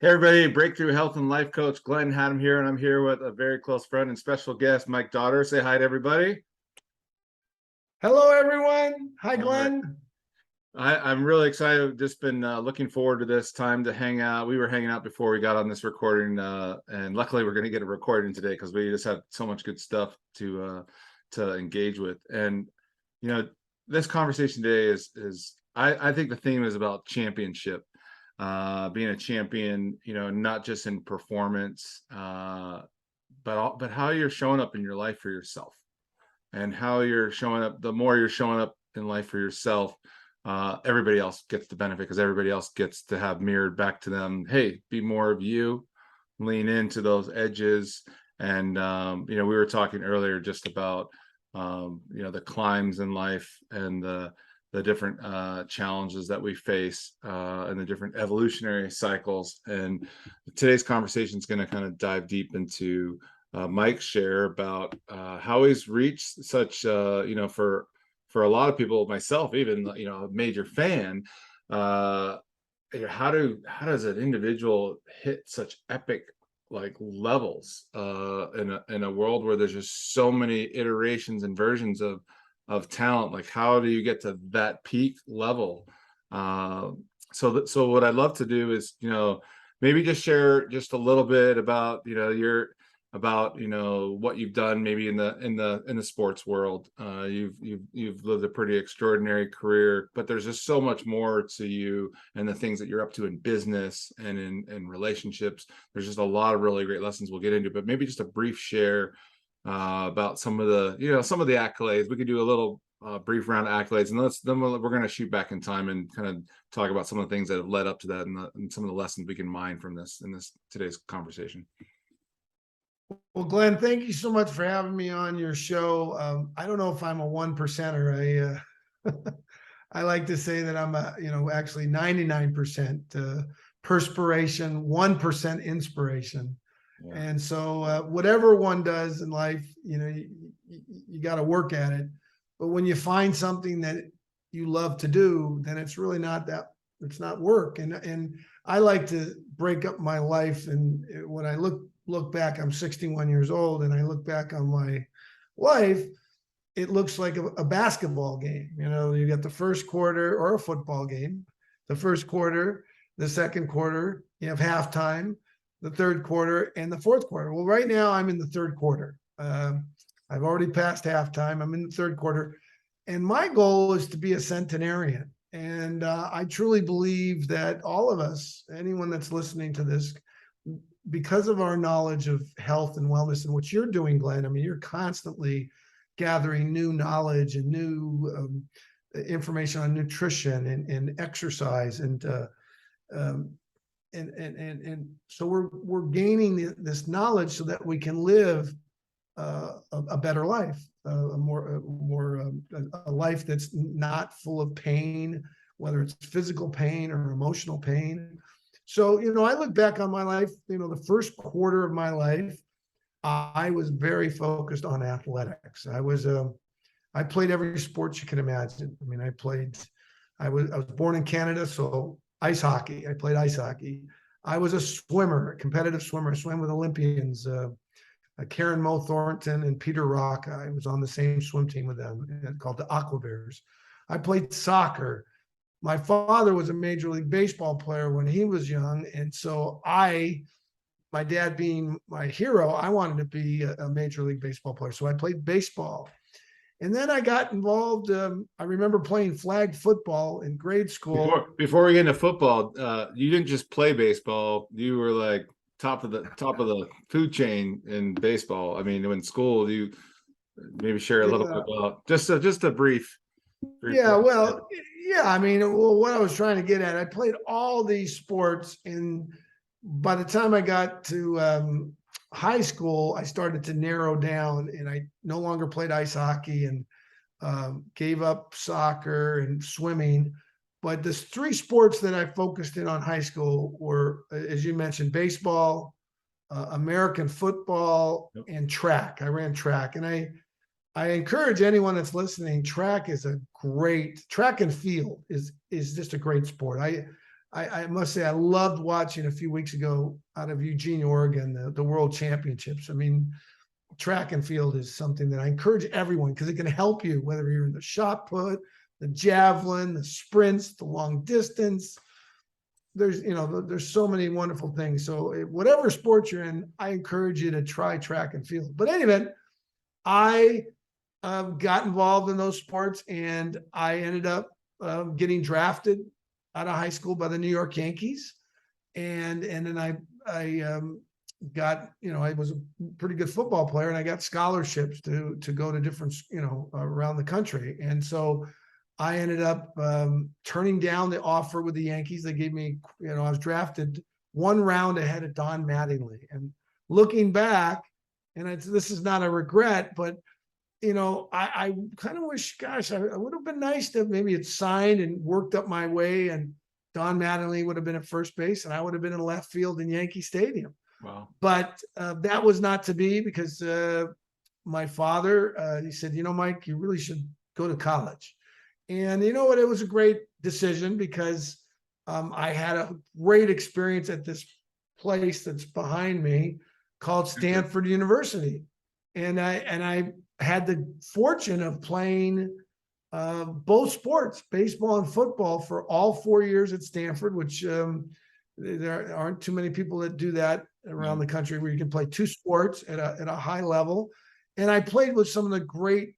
Hey everybody, Breakthrough Health and Life Coach Glenn Hattem here, and I'm here with a very close friend and special guest, Mike Dotterer. Say hi to everybody. Hello, everyone. Hi, All right. Glenn. I'm really excited. I've just been looking forward to this time to hang out. We were hanging out before we got on this recording, and luckily we're going to get a recording today because we just have so much good stuff to engage with. And you know, this conversation today is I think the theme is about championship. Being a champion, not just in performance, but how you're showing up in your life for yourself, and how you're showing up. The more you're showing up in life for yourself, everybody else gets the benefit because everybody else gets to have mirrored back to them. Hey, be more of you, lean into those edges. And we were talking earlier just about the climbs in life and the different challenges that we face and the different evolutionary cycles. And today's conversation is going to kind of dive deep into Mike's share about how he's reached such, for a lot of people, myself even, a major fan. How does an individual hit such epic levels in a world where there's just so many iterations and versions of talent? Like, how do you get to that peak level? So what I'd love to do is, maybe just share just a little bit about, what you've done maybe in the sports world. You've lived a pretty extraordinary career, but there's just so much more to you and the things that you're up to in business and in relationships. There's just a lot of really great lessons we'll get into, but maybe just a brief share about some of the accolades. We could do a little brief round of accolades, and then we're going to shoot back in time and kind of talk about some of the things that have led up to that and some of the lessons we can mine from this in today's conversation. Well, Glenn, thank you so much for having me on your show. I don't know if I'm a 1%er. I like to say that I'm actually 99% perspiration, 1% inspiration. Yeah. And so whatever one does in life, you got to work at it. But when you find something that you love to do, then it's really it's not work. And I like to break up my life. And when I look back, I'm 61 years old, and I look back on my life, it looks like a basketball game. You got the first quarter, or a football game, the first quarter, the second quarter, you have halftime, the third quarter, and the fourth quarter. Well, right now I'm in the third quarter. I've already passed halftime. I'm in the third quarter. And my goal is to be a centenarian. And I truly believe that all of us, anyone that's listening to this, because of our knowledge of health and wellness and what you're doing, Glenn, I mean, you're constantly gathering new knowledge and new information on nutrition and exercise. And so we're gaining this knowledge so that we can live a better life, a life that's not full of pain, whether it's physical pain or emotional pain. So, I look back on my life, the first quarter of my life, I was very focused on athletics. I played every sport you can imagine. I mean, I was born in Canada, so ice hockey. I played ice hockey. I was a swimmer, a competitive swimmer. I swam with Olympians, Karen Moe Thornton and Peter Rock. I was on the same swim team with them, called the Aqua Bears. I played soccer. My father was a Major League Baseball player when he was young. And so my dad being my hero, I wanted to be a Major League Baseball player. So I played baseball. And then I got involved. I remember playing flag football in grade school. Before we get into football, you didn't just play baseball. You were like top of the food chain in baseball. I mean, in school, you maybe share a little bit about just a brief. Yeah, well, yeah. I mean, what I was trying to get at, I played all these sports, and by the time I got to high school, I started to narrow down, and I no longer played ice hockey and gave up soccer and swimming. But the three sports that I focused in on high school were, as you mentioned, baseball, American football, and track. I ran track, and I encourage anyone that's listening. Track and field is just a great sport. I must say I loved watching a few weeks ago out of Eugene, Oregon, the World Championships. I mean, track and field is something that I encourage everyone because it can help you, whether you're in the shot put, the javelin, the sprints, the long distance. There's so many wonderful things. So whatever sport you're in, I encourage you to try track and field. But anyway, I got involved in those sports, and I ended up getting drafted out of high school by the New York Yankees, and then I got, I was a pretty good football player, and I got scholarships to go to different, around the country. And so I ended up turning down the offer with the Yankees. They gave me, I was drafted one round ahead of Don Mattingly. And looking back, and this is not a regret, but I kind of wish, gosh, I would have been nice to maybe had signed and worked up my way, and Don Mattingly would have been at first base, and I would have been in left field in Yankee Stadium. Wow. But that was not to be, because my father, he said, Mike, you really should go to college. And you know what? It was a great decision, because I had a great experience at this place that's behind me called Stanford University. And I had the fortune of playing both sports, baseball and football, for all 4 years at Stanford, which there aren't too many people that do that around the country, where you can play two sports at a high level. And I played with some great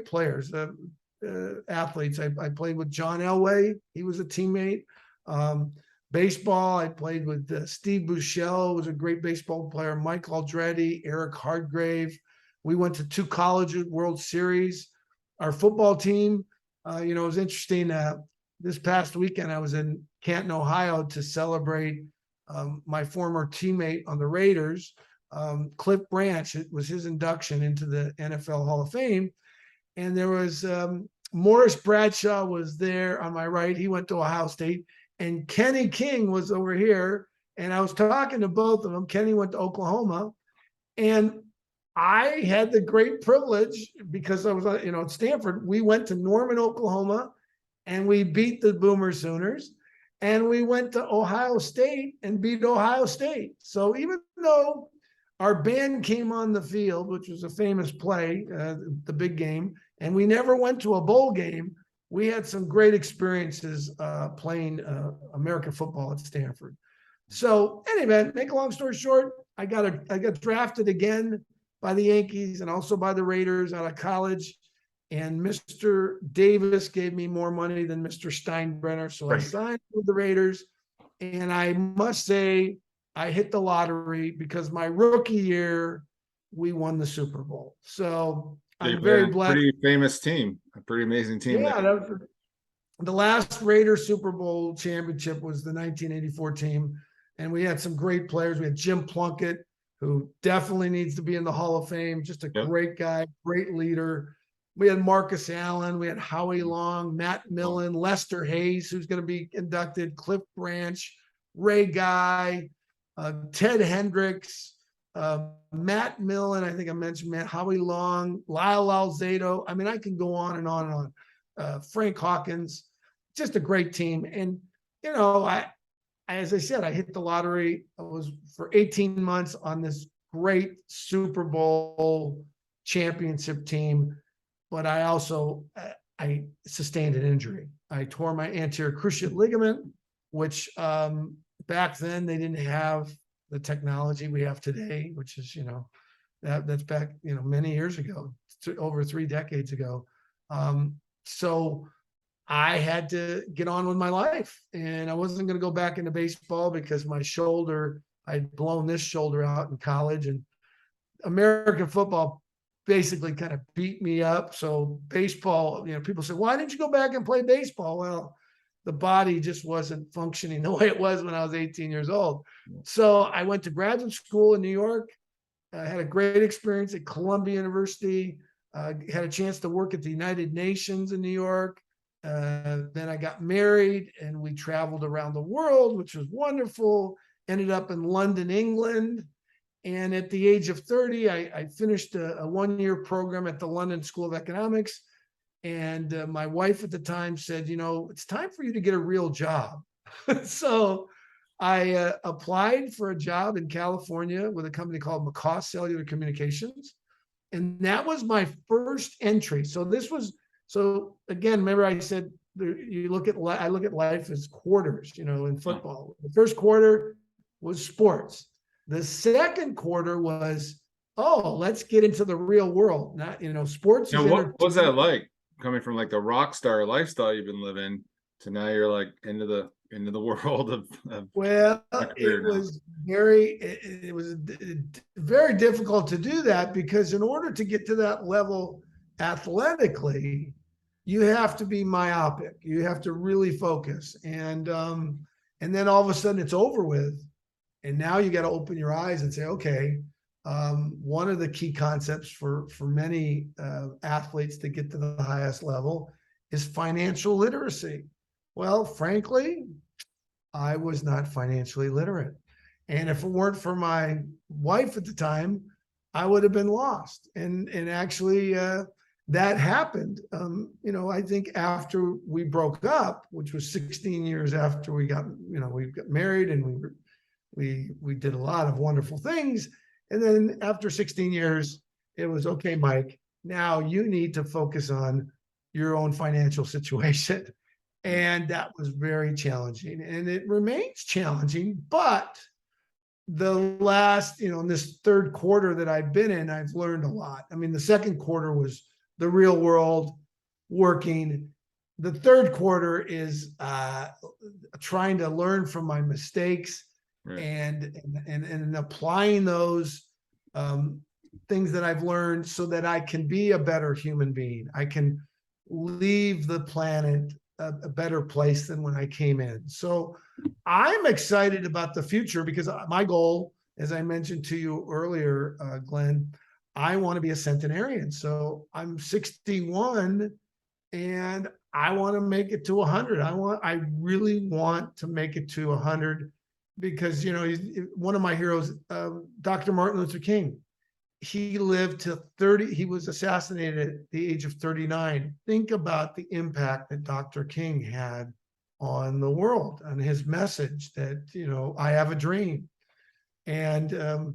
players, athletes. I played with John Elway. He was a teammate. Baseball, I played with Steve Buechele, was a great baseball player, Mike Aldretti, Eric Hardgrave. We went to 2 college World Series. Our football team, it was interesting. This past weekend, I was in Canton, Ohio, to celebrate my former teammate on the Raiders, Cliff Branch. It was his induction into the NFL Hall of Fame. And there was Morris Bradshaw was there on my right. He went to Ohio State. And Kenny King was over here. And I was talking to both of them. Kenny went to Oklahoma. And I had the great privilege, because I was, at Stanford. We went to Norman, Oklahoma, and we beat the Boomer Sooners. And we went to Ohio State and beat Ohio State. So even though our band came on the field, which was a famous play, the big game, and we never went to a bowl game, we had some great experiences playing American football at Stanford. So anyway, make a long story short, I got drafted again by the Yankees and also by the Raiders out of college. And Mr. Davis gave me more money than Mr. Steinbrenner. So I signed with the Raiders. And I must say, I hit the lottery, because my rookie year, we won the Super Bowl. So I'm very blessed. Pretty famous team, a pretty amazing team. Yeah, the last Raiders Super Bowl championship was the 1984 team. And we had some great players. We had Jim Plunkett, who definitely needs to be in the Hall of Fame. Just a great guy, great leader. We had Marcus Allen. We had Howie Long, Matt Millen, Lester Hayes, who's going to be inducted, Cliff Branch, Ray Guy, Ted Hendricks, Matt Millen. I think I mentioned Matt, Howie Long, Lyle Alzado. I mean, I can go on and on and on. Frank Hawkins, just a great team. And, as I said, I hit the lottery. I was for 18 months on this great Super Bowl championship team, but I also I sustained an injury. I tore my anterior cruciate ligament, which back then they didn't have the technology we have today, which is that's back many years ago, over 3 decades ago. So I had to get on with my life, and I wasn't going to go back into baseball because my shoulder, I'd blown this shoulder out in college, and American football basically kind of beat me up. So baseball, people say, why didn't you go back and play baseball? Well, the body just wasn't functioning the way it was when I was 18 years old. So I went to graduate school in New York. I had a great experience at Columbia University. Had a chance to work at the United Nations in New York. Then I got married, and we traveled around the world, which was wonderful. Ended up in London, England. And at the age of 30, I finished a 1-year program at the London School of Economics. And my wife at the time said, it's time for you to get a real job. So I applied for a job in California with a company called McCaw Cellular Communications. And that was my first entry. So this was, so again, remember I said, you look at, I look at life as quarters, you know, in football. The first quarter was sports. The second quarter was, oh, let's get into the real world. Not, you know, sports Now, is what was that entertainment. like coming from like the rock star lifestyle you've been living to now you're like into the world of Well, a career it now? was very, it was very difficult to do that because in order to get to that level athletically, you have to be myopic. You have to really focus, and then all of a sudden it's over with, and now you got to open your eyes and say, okay, one of the key concepts for many athletes to get to the highest level is financial literacy. Well, frankly, I was not financially literate. And if it weren't for my wife at the time, I would have been lost. And actually, that happened. You know, I think after we broke up, which was 16 years after we got, you know, we got married and we did a lot of wonderful things. And then after 16 years, it was okay, Mike. Now you need to focus on your own financial situation. And that was very challenging, and it remains challenging. But the last, you know, in this third quarter that I've been in, I've learned a lot. I mean, the second quarter was the real world working. The third quarter is trying to learn from my mistakes Right. and applying those things that I've learned so that I can be a better human being. I can leave the planet a better place than when I came in. So I'm excited about the future because my goal, as I mentioned to you earlier, Glenn, I want to be a centenarian. So I'm 61 and I want to make it to 100. I really want to make it to 100 because, you know, one of my heroes, Dr. Martin Luther King, he lived to 30. He was assassinated at the age of 39. Think about the impact that Dr. King had on the world, on his message that, you know, I have a dream. And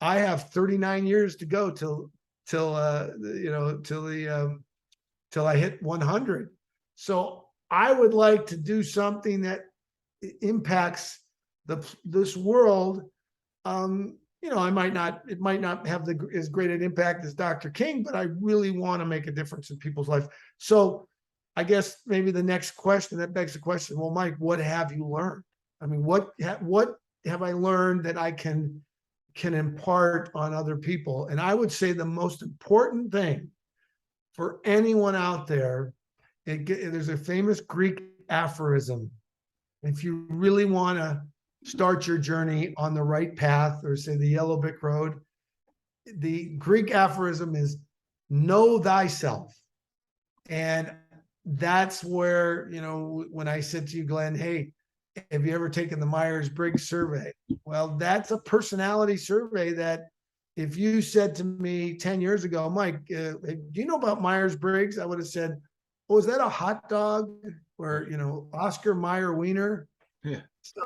I have 39 years to go till you know, till I hit 100. So I would like to do something that impacts this world. You know, it might not have as great an impact as Dr. King, but I really want to make a difference in people's life. So I guess maybe the next question that begs the question, well, Mike, what have you learned? I mean, what have I learned that I can impart on other people? And I would say the most important thing for anyone out there, there's a famous Greek aphorism. If you really want to start your journey on the right path, or say the yellow brick road, the Greek aphorism is know thyself. And that's where, you know, when I said to you, Glenn, hey, have you ever taken the Myers-Briggs survey? Well, that's a personality survey that if you said to me 10 years ago, Mike, do you know about Myers-Briggs? I would have said, oh, is that a hot dog? Or, you know, Oscar Mayer Wiener? Yeah. So,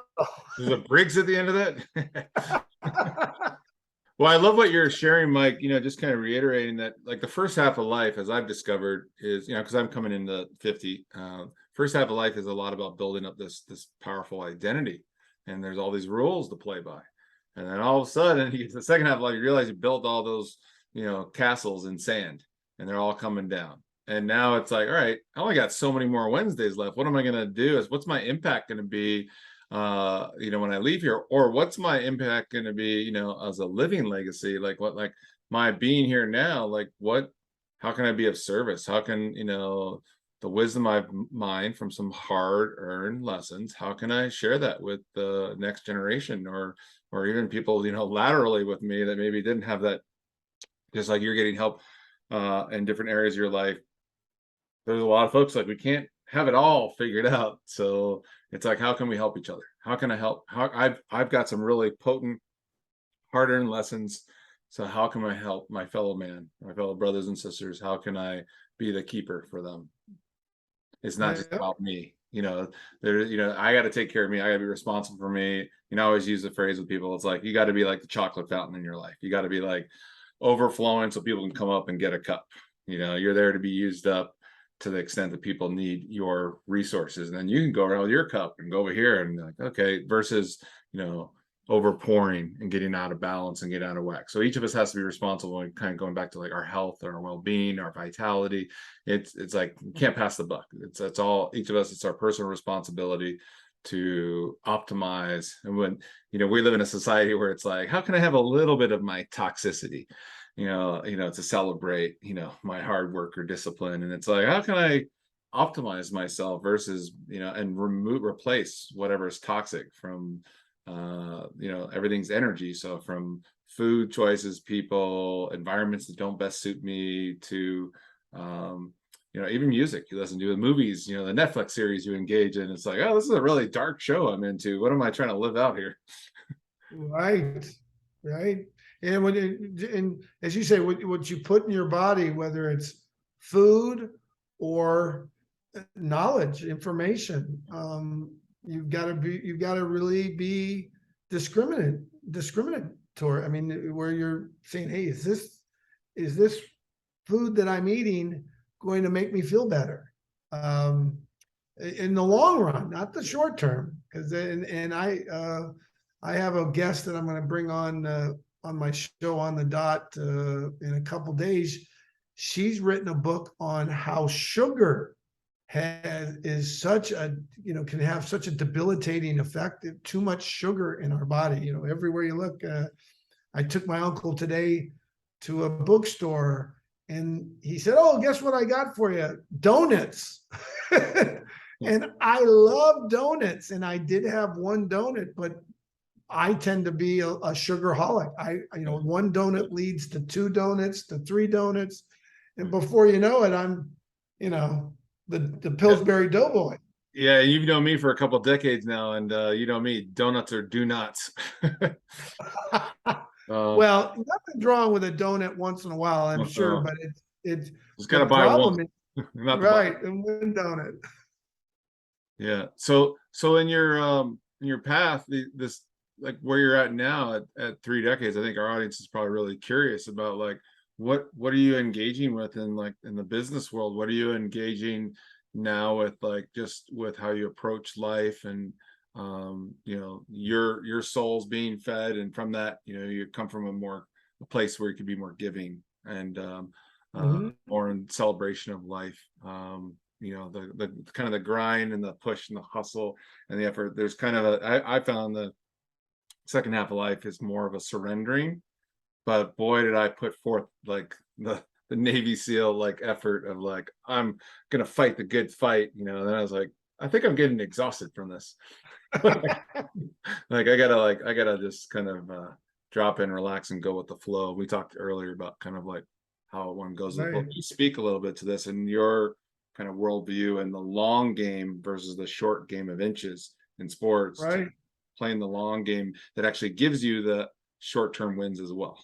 There's a Briggs at the end of that. Well, I love what you're sharing, Mike. You know, just kind of reiterating that, like the first half of life, as I've discovered, is, you know, because I'm coming into 50. First half of life is a lot about building up this powerful identity, and there's all these rules to play by. And then all of a sudden, you get to the second half of life, you realize you built all those, you know, castles in sand, and they're all coming down. And now it's like, all right, I only got so many more Wednesdays left. What am I going to do? What's my impact going to be? You know, when I leave here, or what's my impact going to be, you know, as a living legacy? Like like my being here now, like how can I be of service? How can, you know, the wisdom I've mined from some hard earned lessons, how can I share that with the next generation, or even people, you know, laterally with me that maybe didn't have that, just like you're getting help in different areas of your life. There's a lot of folks like we can't have it all figured out. So it's like, how can we help each other? How can I help? How I've got some really potent, hard-earned lessons. So how can I help my fellow man, my fellow brothers and sisters? How can I be the keeper for them? It's not just yeah. about me. I got to take care of me. I got to be responsible for me. I always use the phrase with people. It's like, you got to be like the chocolate fountain in your life. You got to be like overflowing so people can come up and get a cup. You're there to be used up to the extent that people need your resources. And then you can go around with your cup and go over here and like, okay, versus, over pouring and getting out of balance and getting out of whack. So each of us has to be responsible, and kind of going back to like our health, our well-being, our vitality. It's like, you can't pass the buck. It's all, each of us, it's our personal responsibility to optimize. And when, we live in a society where it's like, how can I have a little bit of my toxicity, to celebrate, my hard work or discipline. And it's like, how can I optimize myself versus, and replace whatever is toxic from, everything's energy. So from food choices, people, environments that don't best suit me, to even music you listen to, the movies, the Netflix series you engage in. It's like, oh, this is a really dark show I'm into. What am I trying to live out here? Right. And as you say, what you put in your body, whether it's food or knowledge, information, you've got to really be discriminatory. I mean, where you're saying, hey, is this food that I'm eating going to make me feel better in the long run, not the short term? Because I have a guest that I'm going to bring on my show on the dot in a couple days. She's written a book on how sugar is such a, can have such a debilitating effect. Too much sugar in our body, everywhere you look. I took my uncle today to a bookstore, and he said, oh, guess what I got for you? Donuts. And I love donuts, and I did have one donut, but I tend to be a sugarholic. One donut leads to 2 donuts, to 3 donuts. And before you know it, I'm, the Pillsbury Doughboy. Yeah, you've known me for a couple decades now, and me, donuts are do nots. Well, nothing's wrong with a donut once in a while, I'm sure, but it's just gotta buy one. Not right, and one donut. Yeah. So in your path, this, like where you're at now at 3 decades, I think our audience is probably really curious about like, what are you engaging with in the business world? What are you engaging now with, like, just with how you approach life, and your soul's being fed, and from that, you come from a place where you could be more giving and more in celebration of life. The kind of the grind and the push and the hustle and the effort. There's kind of I found the second half of life is more of a surrendering, but boy, did I put forth like the Navy SEAL like effort of like, I'm gonna fight the good fight, and then I was like, I think I'm getting exhausted from this. Like I gotta just kind of drop in, relax, and go with the flow. We talked earlier about kind of like how one goes with the flow. You speak a little bit to this in your kind of worldview and the long game versus the short game of inches in sports, right? Playing the long game that actually gives you the short-term wins as well.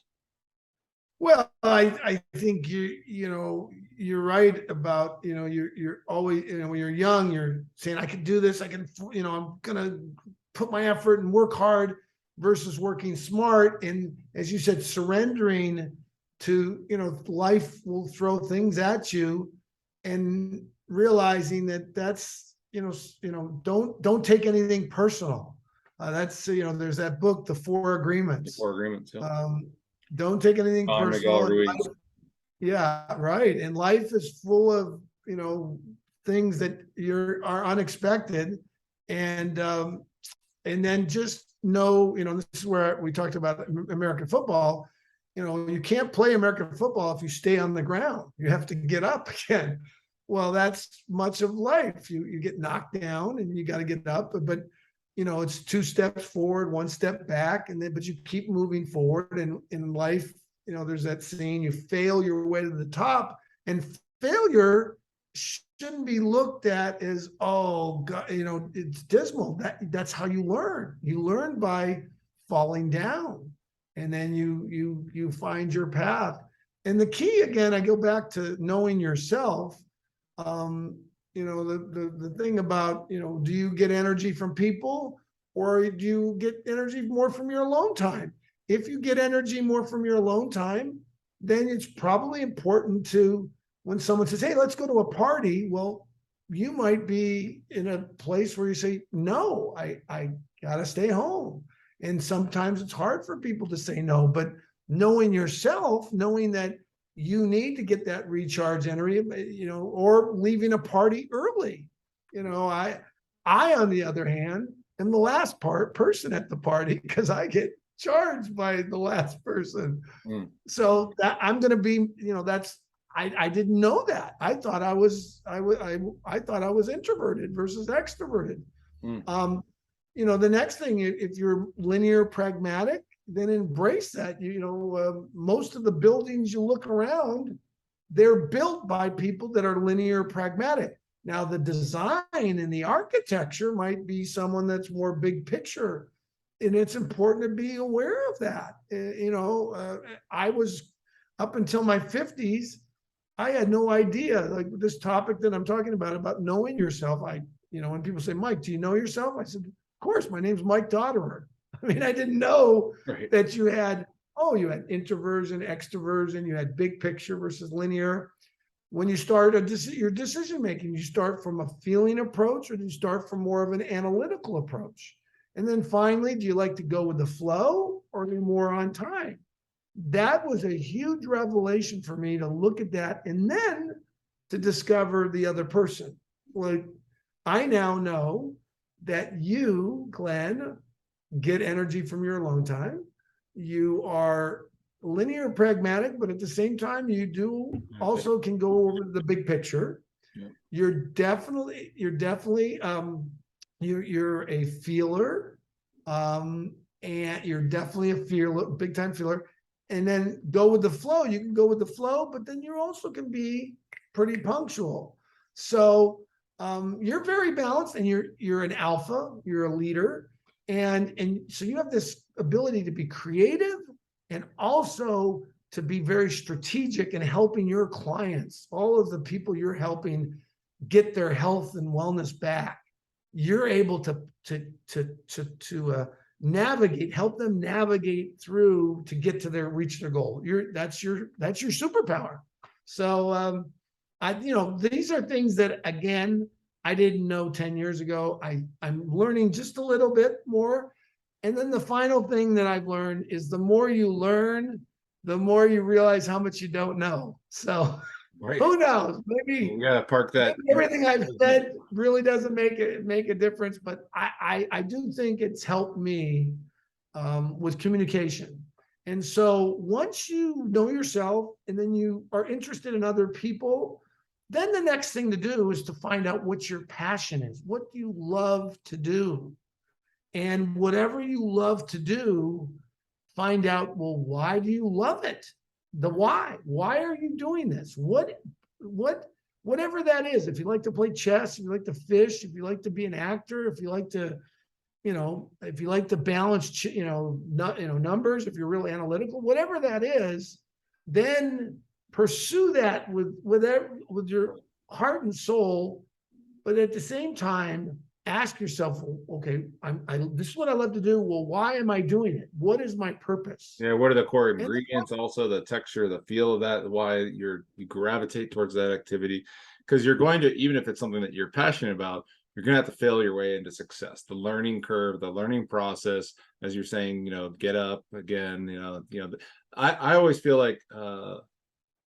Well, I think you're right about, you're always, when you're young, you're saying, I can do this. I can, I'm going to put my effort and work hard versus working smart. And as you said, surrendering to, life will throw things at you, and realizing that's, don't take anything personal. That's, there's that book, The Four Agreements. Yeah. Don't take anything personal. Yeah, right. And life is full of, things that are unexpected. And then just know, this is where we talked about American football. You can't play American football if you stay on the ground. You have to get up again. Well, that's much of life. You get knocked down and you got to get up, but it's 2 steps forward, 1 step back, but you keep moving forward. And in life, there's that saying, you fail your way to the top, and failure shouldn't be looked at as, oh God, it's dismal. That's how you learn. You learn by falling down, and then you find your path. And the key, again, I go back to knowing yourself. the thing about, do you get energy from people, or do you get energy more from your alone time? If you get energy more from your alone time, then it's probably important to, when someone says, hey, let's go to a party, well, you might be in a place where you say, no, I gotta stay home. And sometimes it's hard for people to say no, but knowing yourself, knowing that you need to get that recharge energy, or leaving a party early. I, on the other hand, am the last person at the party, because I get charged by the last person. So that I'm going to be, that's, I didn't know that. I thought I was introverted versus extroverted. The next thing, if you're linear pragmatic, then embrace that. Most of the buildings you look around, they're built by people that are linear pragmatic. Now, the design and the architecture might be someone that's more big picture, and it's important to be aware of that. I was, up until my 50s, I had no idea, like this topic that I'm talking about knowing yourself. When people say, Mike, do you know yourself? I said, of course, my name's Mike Dotterer. I mean, I didn't know that you had introversion, extroversion, you had big picture versus linear. When you start your decision making, you start from a feeling approach, or do you start from more of an analytical approach? And then finally, do you like to go with the flow, or are you more on time? That was a huge revelation for me, to look at that and then to discover the other person. Like, I now know that you, Glenn, get energy from your alone time. You are linear pragmatic, but at the same time, you do also can go over the big picture. You're definitely you're a feeler, and you're definitely a feeler, big time feeler. And then go with the flow. You can go with the flow, but then you also can be pretty punctual. So you're very balanced, and you're an alpha. You're a leader. And so you have this ability to be creative, and also to be very strategic in helping your clients, all of the people you're helping get their health and wellness back. You're able to navigate, help them navigate through to get to reach their goal. That's your superpower. So these are things that, again, I didn't know 10 years ago. I'm learning just a little bit more. And then the final thing that I've learned is, the more you learn, the more you realize how much you don't know. So who knows? Maybe we gotta park that. Everything I've said really doesn't make a difference, but I do think it's helped me with communication. And so once you know yourself, and then you are interested in other people, then the next thing to do is to find out what your passion is. What do you love to do? And whatever you love to do, find out, well, why do you love it? The why. Why are you doing this? Whatever that is. If you like to play chess, if you like to fish, if you like to be an actor, if you like to, if you like to balance, numbers, if you're really analytical, whatever that is, then pursue that with your heart and soul. But at the same time, ask yourself, okay, this is what I love to do. Well, why am I doing it? What is my purpose? Yeah, what are the core ingredients? Also, the texture, the feel of that, why you gravitate towards that activity. Because you're going to, even if it's something that you're passionate about, you're going to have to fail your way into success. The learning curve, the learning process, as you're saying, get up again. I always feel like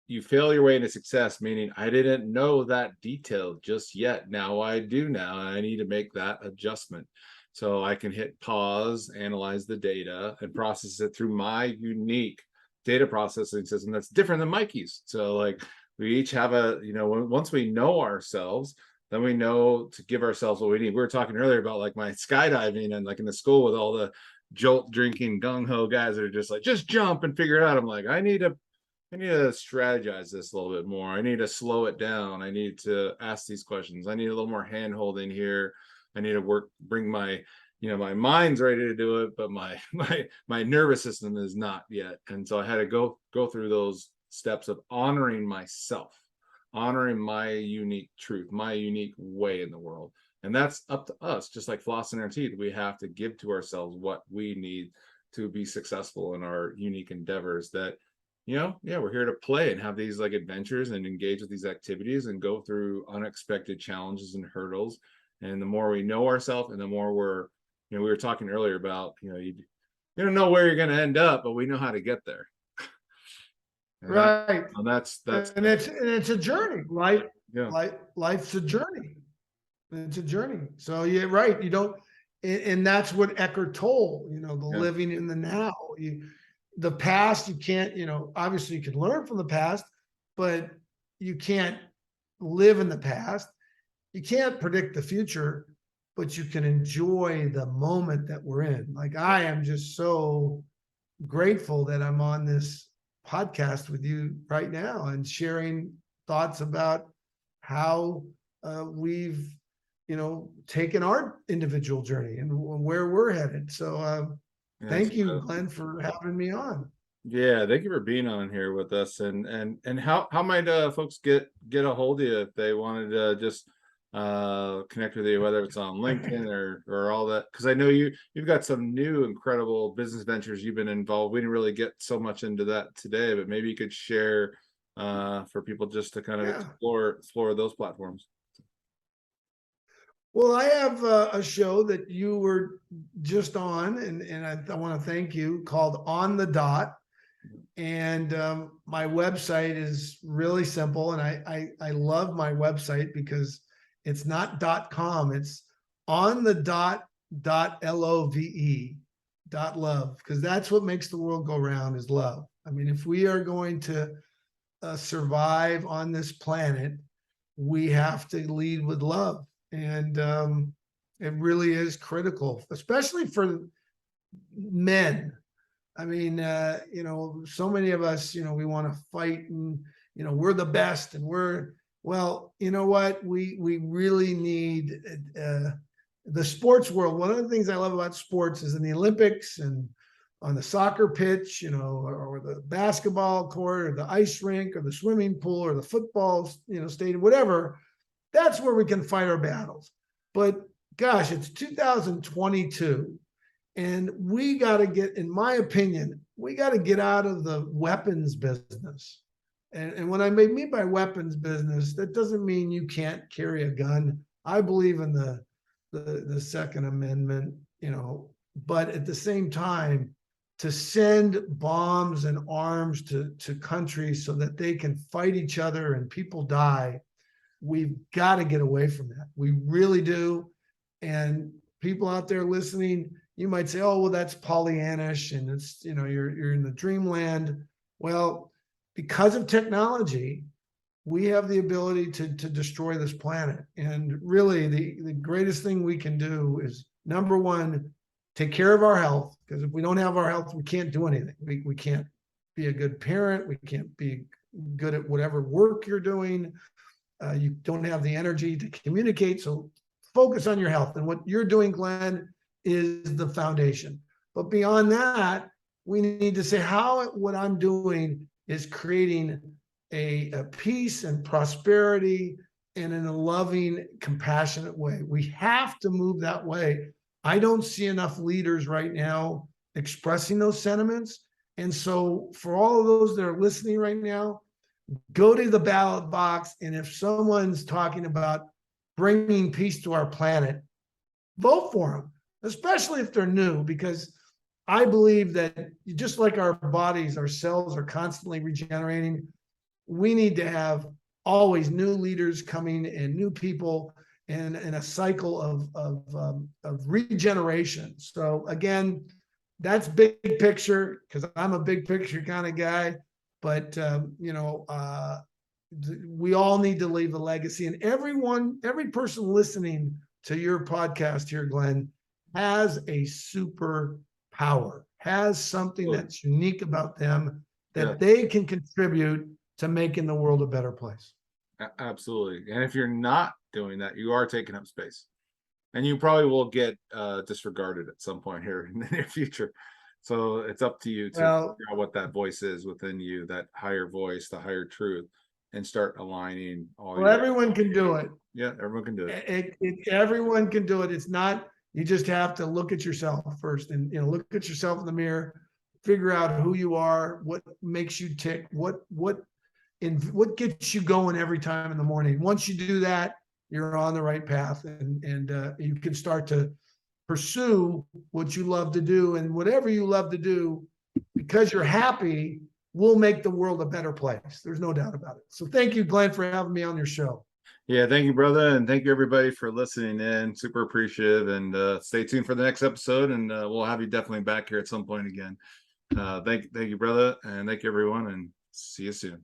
you fail your way into success, meaning I didn't know that detail just yet. Now I do now, and I need to make that adjustment. So I can hit pause, analyze the data, and process it through my unique data processing system that's different than Mikey's. So like, we each have once we know ourselves, then we know to give ourselves what we need. We were talking earlier about like my skydiving, and like in the school with all the jolt drinking gung-ho guys that are just like, just jump and figure it out. I'm like, I need to strategize this a little bit more. I need to slow it down. I need to ask these questions. I need a little more hand holding here. I need to bring my, my mind's ready to do it, but my nervous system is not yet. And so I had to go through those steps of honoring myself. honoring my unique truth, my unique way in the world. And that's up to us, just like flossing our teeth. We have to give to ourselves what we need to be successful in our unique endeavors. That, yeah, we're here to play and have these like adventures and engage with these activities and go through unexpected challenges and hurdles. And the more we know ourselves and the more we were talking earlier about, you don't know where you're going to end up, but we know how to get there. And Right. that's And it's a journey. yeah, Life's a journey. It's a journey. So you're right. You don't, and that's what Eckhart Tolle, the yeah, living in the now. The past, you can't, obviously you can learn from the past, but you can't live in the past. You can't predict the future, but you can enjoy the moment that we're in. Like I am just so grateful that I'm on this podcast with you right now and sharing thoughts about how we've taken our individual journey and where we're headed. So yeah. thank you, Glenn, for having me on. Yeah, thank you for being on here with us. And how might folks get a hold of you if they wanted to just connect with you, whether it's on LinkedIn or all that? Because I know you've got some new incredible business ventures you've been involved. We didn't really get so much into that today, but maybe you could share for people just to kind of Yeah. explore those platforms. Well, I have a show that you were just on, and I want to thank you, called On the Dot. And my website is really simple, and I love my website because it's not .com, it's on the dot love, because that's what makes the world go round, is love. I mean, if we are going to survive on this planet, we have to lead with love. And it really is critical, especially for men. I mean, so many of us, we want to fight and, we're the best and well, you know what? We really need the sports world. One of the things I love about sports is in the Olympics and on the soccer pitch, or the basketball court or the ice rink or the swimming pool or the football, stadium, whatever. That's where we can fight our battles. But gosh, it's 2022. And we got to get, in my opinion, we got to get out of the weapons business. And what I mean by weapons business, that doesn't mean you can't carry a gun. I believe in the Second Amendment, but at the same time, to send bombs and arms to countries so that they can fight each other and people die, we've got to get away from that. We really do. And people out there listening, you might say, oh, well, that's Pollyannish and it's, you're in the dreamland. Well, because of technology, we have the ability to destroy this planet. And really the greatest thing we can do is, number one, take care of our health. Because if we don't have our health, we can't do anything. We can't be a good parent. We can't be good at whatever work you're doing. You don't have the energy to communicate. So focus on your health. And what you're doing, Glenn, is the foundation. But beyond that, we need to say how what I'm doing is creating a peace and prosperity and in a loving, compassionate way. We have to move that way. I don't see enough leaders right now expressing those sentiments. And so for all of those that are listening right now, go to the ballot box. And if someone's talking about bringing peace to our planet, vote for them, especially if they're new, because I believe that just like our bodies, our cells are constantly regenerating. We need to have always new leaders coming and new people and a cycle of regeneration. So again, that's big picture, because I'm a big picture kind of guy. But we all need to leave a legacy, and every person listening to your podcast here, Glenn, has a superpower, has something that's unique about them that they can contribute to making the world a better place. Absolutely. And if you're not doing that, you are taking up space, and you probably will get disregarded at some point here in the near future. So it's up to you to figure out what that voice is within you, that higher voice, the higher truth. and start aligning all Well, everyone can do it. Yeah, everyone can do it. Everyone can do it. It's not, you just have to look at yourself first and, look at yourself in the mirror, figure out who you are, what makes you tick, what gets you going every time in the morning. Once you do that, you're on the right path, and you can start to pursue what you love to do, and whatever you love to do, because you're happy, will make the world a better place. There's no doubt about it. So thank you, Glenn, for having me on your show. Yeah, thank you, brother, and thank you everybody for listening in. Super appreciative, and stay tuned for the next episode, and we'll have you definitely back here at some point again. Thank you, brother, and thank you everyone, and see you soon.